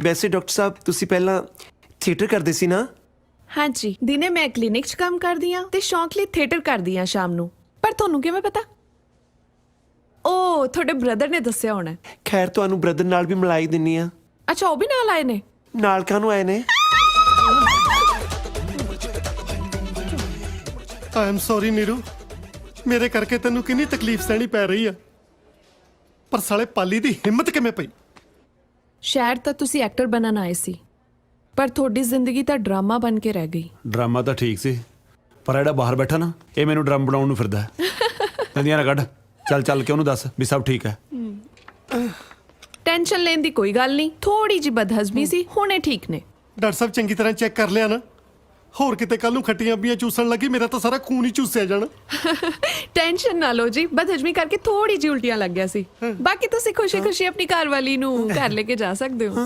ਵੈਸੇ ਡਾਕਟਰ ਸਾਹਿਬ ਤੁਸੀਂ ਪਹਿਲਾਂ ਥੀਏਟਰ ਕਰਦੇ ਸੀ ਨਾ? ਹਾਂਜੀ, ਦਿਨੇ ਮੈਂ ਕਲੀਨਿਕ 'ਚ ਕੰਮ ਕਰਦੀ ਆ ਤੇ ਸ਼ੌਂਕ ਲਈ ਥੀਏਟਰ ਕਰਦੀ ਆ ਸ਼ਾਮ ਨੂੰ। ਪਰ ਤੁਹਾਨੂੰ ਕਿਵੇਂ ਪਤਾ? ਓ ਤੁਹਾਡੇ ਬ੍ਰਦਰ ਨੇ ਦੱਸਿਆ ਹੋਣਾ। ਖੈਰ ਤੁਹਾਨੂੰ ਬ੍ਰਦਰ ਨਾਲ ਵੀ ਮਿਲਾਈ ਦਿੰਨੀ ਆ। ਅੱਛਾ, ਉਹ ਵੀ ਨਾਲ ਆਏ ਨੇ? ਨਾਲ ਕਾਹਨੂੰ ਆਏ ਨੇ? ਆਈ ਐਮ ਸੌਰੀ ਨੀਰੂ, ਮੇਰੇ ਕਰਕੇ ਤੈਨੂੰ ਕਿੰਨੀ ਤਕਲੀਫ ਸਹਿਣੀ ਪੈ ਰਹੀ ਆ, ਪਰ ਸਾਲੇ ਪਾਲੀ ਦੀ ਹਿੰਮਤ ਕਿਵੇਂ ਪਈ? ਸ਼ਾਇਦ ਤਾਂ ਤੁਸੀਂ ਐਕਟਰ ਬਣਨ ਆਏ ਸੀ, ਪਰ ਤੁਹਾਡੀ ਜ਼ਿੰਦਗੀ ਤਾਂ ਡਰਾਮਾ ਬਣ ਕੇ ਰਹਿ ਗਈ। ਡਰਾਮਾ ਤਾਂ ਠੀਕ ਸੀ, ਪਰ ਜਿਹੜਾ ਬਾਹਰ ਬੈਠਾ ਨਾ, ਇਹ ਮੈਨੂੰ ਡਰਮ ਬਣਾਉਣ ਨੂੰ ਫਿਰਦਾ। ਦੰਦੀਆਂ ਨਾ ਕੱਢ, ਚੱਲ ਚੱਲ ਕੇ ਉਹਨੂੰ ਦੱਸ ਵੀ ਸਭ ਠੀਕ ਹੈ। ਟੈਨਸ਼ਨ ਲੈਣ ਦੀ ਕੋਈ ਗੱਲ ਨਹੀਂ, ਥੋੜੀ ਜਿਹੀ ਬਦਹਜ਼ਮੀ ਸੀ, ਹੁਣੇ ਠੀਕ ਨੇ। ਡਾਕਟਰ ਸਾਹਿਬ ਚੰਗੀ ਤਰ੍ਹਾਂ ਚੈੱਕ ਕਰ ਲਿਆ ਨਾ? ਹੋਰ ਕਿਤੇ ਕੱਲ ਨੂੰ ਖੱਟੀਆਂ ਅੰਬੀਆਂ ਚੂਸਣ ਲੱਗੀ ਮੇਰਾ ਤਾਂ ਸਾਰਾ ਖੂਨ ਹੀ ਚੂਸਿਆ ਜਾਣਾ। ਟੈਨਸ਼ਨ ਨਾ ਲਓ ਜੀ, ਬਦਹਜ਼ਮੀ ਕਰਕੇ ਥੋੜੀ ਜਿਹੀ ਉਲਟੀਆਂ ਲੱਗ ਗਿਆ ਸੀ। ਬਾਕੀ ਤੁਸੀਂ ਖੁਸ਼ੀ ਖੁਸ਼ੀ ਆਪਣੀ ਘਰ ਵਾਲੀ ਨੂੰ ਘਰ ਲੈ ਕੇ ਜਾ ਸਕਦੇ ਹੋ।